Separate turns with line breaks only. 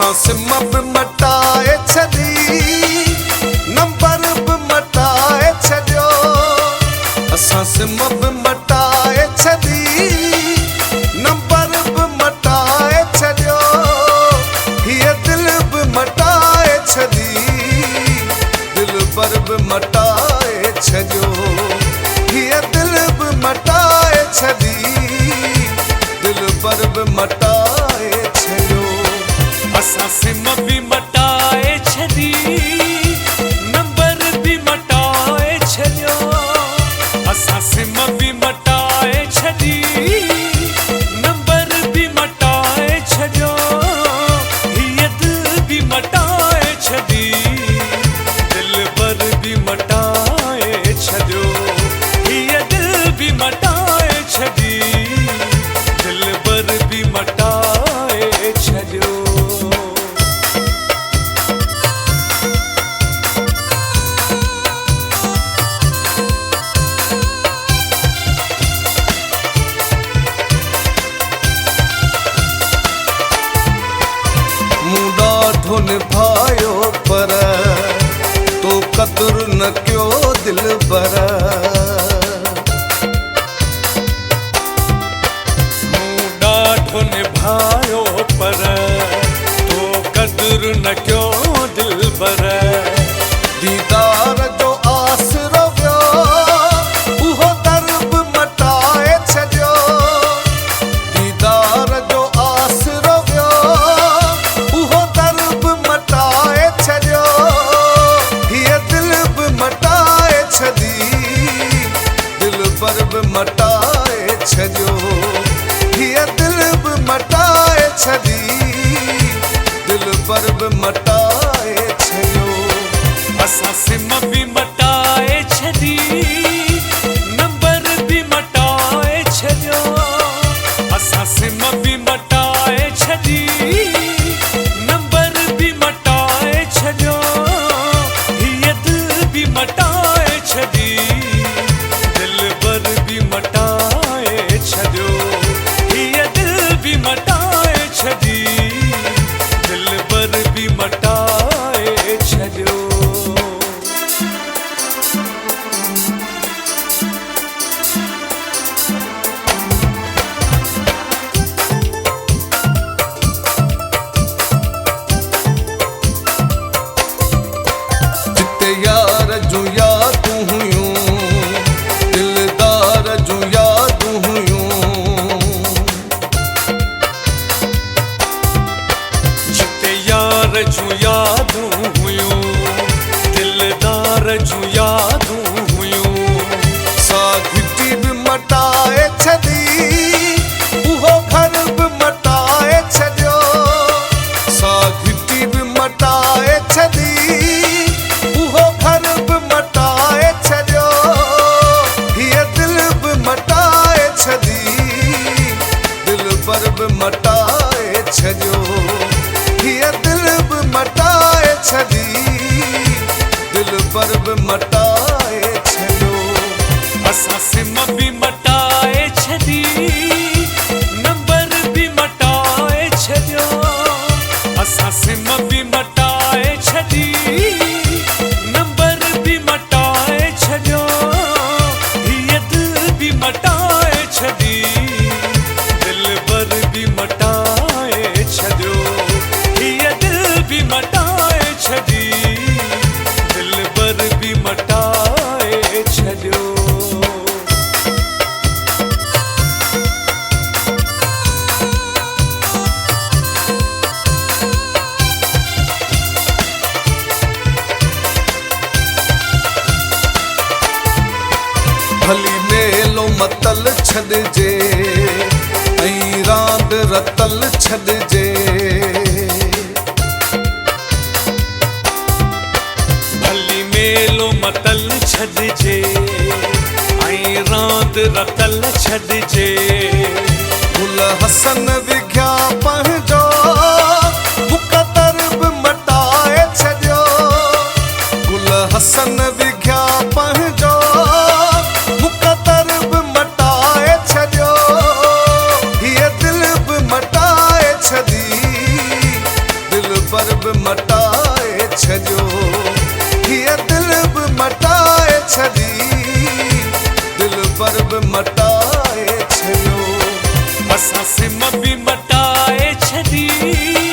असां सिम बि मटाए छॾी, नंबर बि मटाए छॾियो। असां सिम बि मटाए छॾी, नंबर बि मटाए छॾियो। हीअ दिल बि मटाए छॾी, दिल पर बि मटाए छॾियो। हीअ दिल बि मटाए छॾी, दिल पर बि मटाए छॾियो।
असां सिम बि मटाए छॾी, नंबर बि मटाए छॾियो। असां सिम बि मटाए छॾी, नंबर बि मटाए छॾियो। हीअ दिल बि मटाए छॾी, दिल पर बि मटाए छॾियो। हीअ दिल बि मटाए छॾी, दिल पर बि मटाए छॾियो।
मूं ॾाढो निभायो पर तो क़दुरु न कयो दिलबर।
मूं ॾाढो निभायो पर तो क़दुरु न कयो दिलबर।
दीदार जो आसरो वियो, उहो दर बि मटाए छॾियो। दीदार जो आसरो वियो, उहो दर बि मटाए छॾियो। हीअ दिल बि मटाए छॾी, दिल पर बि मटाए छॾियो। हीअ दिल बि मटाए छॾी, दिल पर बि मटाए छॾियो।
असां सिम बि मटाए छॾी, नंबर बि मटाए छॾियो। असां सिम बि मटाए छॾी, नंबर बि मटाए छॾियो। हीअ दिल बि मटाए छॾी, दिल पर बि मटाए छॾियो। हीअ दिल बि मटाए छॾी, दिल पर बि मटाए छॾियो।
जिते यार जूं यादूं हुयूं, दिलदार जूं यादूं हुयूं।
जिते यार जूं यादूं हुयूं, दिलदार जूं यादूं हुयूं।
साघिटी बि मटाए छॾी, उहो घर बि मटाए छॾियो। साघिटी बि मटाए छॾी, उहो घर बि मटाए छॾियो। हीअ दिल बि मटाए छॾी, दिल पर बि मटाए छॾियो। हीअ दिल बि मटाए छॾी, दिल पर बि मटाए छॾियो।
असां सिम बि मटाए छॾी, नंबर बि मटाए छॾियो। असां सिम बि मटाए छॾी, नंबर बि मटाए छॾियो। हीअ दिल बि मटाए छॾी, दिल पर बि मटाए छॾियो। हीअ दिल बि मटाए छॾी, दिल पर बि मटाए छॾियो।
भली मेलो मतल छॾिजे, ऐं रांदि रतल छॾिजे।
भली मेलो मतल छॾिजे, ऐं रांदि रतल छॾिजे।
गुल हसन विघ्या पंहिंजो, मुक़दर बि मटाए छॾियो। गुल हसन विघ्या पंहिंजो, मुक़दर बि मटाए छॾियो। हीअ दिल बि मटाए छॾी, दिल पर बि मटाए छॾियो हीअ दिल बि मटाए छॾी दिल पर बि मटाए छॾियो
असां सिम बि मटाए छॾी